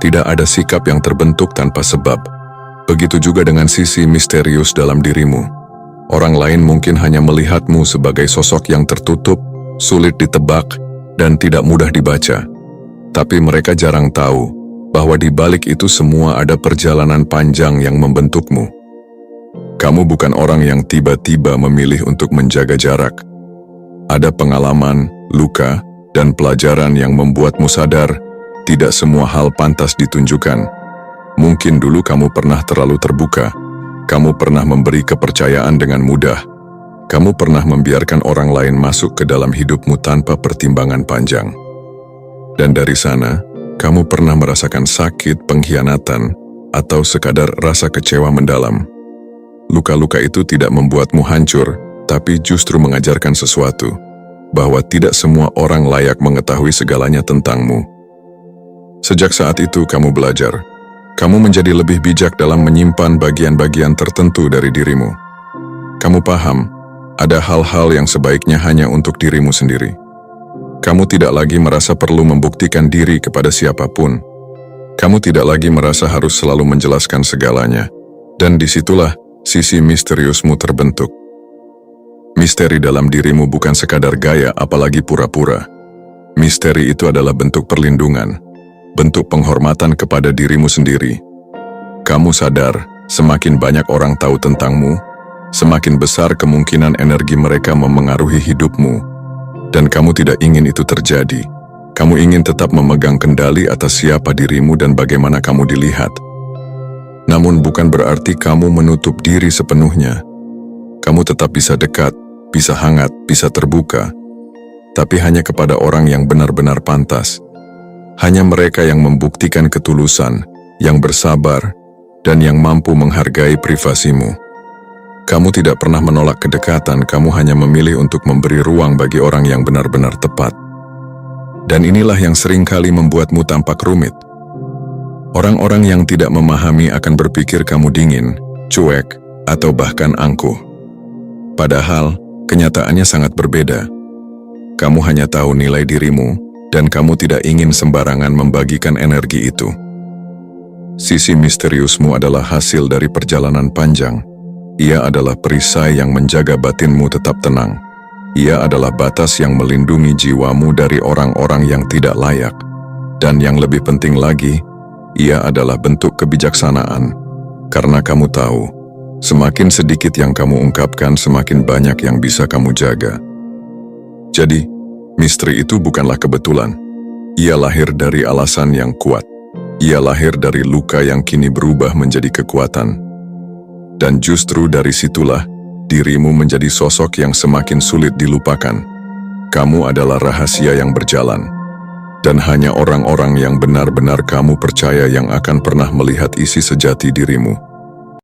Tidak ada sikap yang terbentuk tanpa sebab. Begitu juga dengan sisi misterius dalam dirimu. Orang lain mungkin hanya melihatmu sebagai sosok yang tertutup, sulit ditebak, dan tidak mudah dibaca. Tapi mereka jarang tahu bahwa di balik itu semua ada perjalanan panjang yang membentukmu. Kamu bukan orang yang tiba-tiba memilih untuk menjaga jarak. Ada pengalaman, luka, dan pelajaran yang membuatmu sadar tidak semua hal pantas ditunjukkan. Mungkin dulu kamu pernah terlalu terbuka. Kamu pernah memberi kepercayaan dengan mudah. Kamu pernah membiarkan orang lain masuk ke dalam hidupmu tanpa pertimbangan panjang. Dan dari sana, kamu pernah merasakan sakit, pengkhianatan, atau sekadar rasa kecewa mendalam. Luka-luka itu tidak membuatmu hancur, tapi justru mengajarkan sesuatu, bahwa tidak semua orang layak mengetahui segalanya tentangmu. Sejak saat itu kamu belajar. Kamu menjadi lebih bijak dalam menyimpan bagian-bagian tertentu dari dirimu. Kamu paham, ada hal-hal yang sebaiknya hanya untuk dirimu sendiri. Kamu tidak lagi merasa perlu membuktikan diri kepada siapapun. Kamu tidak lagi merasa harus selalu menjelaskan segalanya. Dan disitulah sisi misteriusmu terbentuk. Misteri dalam dirimu bukan sekadar gaya, apalagi pura-pura. Misteri itu adalah bentuk perlindungan, bentuk penghormatan kepada dirimu sendiri. Kamu sadar, semakin banyak orang tahu tentangmu, semakin besar kemungkinan energi mereka memengaruhi hidupmu. Dan kamu tidak ingin itu terjadi. Kamu ingin tetap memegang kendali atas siapa dirimu dan bagaimana kamu dilihat. Namun bukan berarti kamu menutup diri sepenuhnya. Kamu tetap bisa dekat, bisa hangat, bisa terbuka. Tapi hanya kepada orang yang benar-benar pantas. Hanya mereka yang membuktikan ketulusan, yang bersabar, dan yang mampu menghargai privasimu. Kamu tidak pernah menolak kedekatan, kamu hanya memilih untuk memberi ruang bagi orang yang benar-benar tepat. Dan inilah yang seringkali membuatmu tampak rumit. Orang-orang yang tidak memahami akan berpikir kamu dingin, cuek, atau bahkan angkuh. Padahal, kenyataannya sangat berbeda. Kamu hanya tahu nilai dirimu, dan kamu tidak ingin sembarangan membagikan energi itu. Sisi misteriusmu adalah hasil dari perjalanan panjang. Ia adalah perisai yang menjaga batinmu tetap tenang. Ia adalah batas yang melindungi jiwamu dari orang-orang yang tidak layak. Dan yang lebih penting lagi, ia adalah bentuk kebijaksanaan. Karena kamu tahu, semakin sedikit yang kamu ungkapkan, semakin banyak yang bisa kamu jaga. Jadi, misteri itu bukanlah kebetulan. Ia lahir dari alasan yang kuat. Ia lahir dari luka yang kini berubah menjadi kekuatan. Dan justru dari situlah, dirimu menjadi sosok yang semakin sulit dilupakan. Kamu adalah rahasia yang berjalan. Dan hanya orang-orang yang benar-benar kamu percaya yang akan pernah melihat isi sejati dirimu.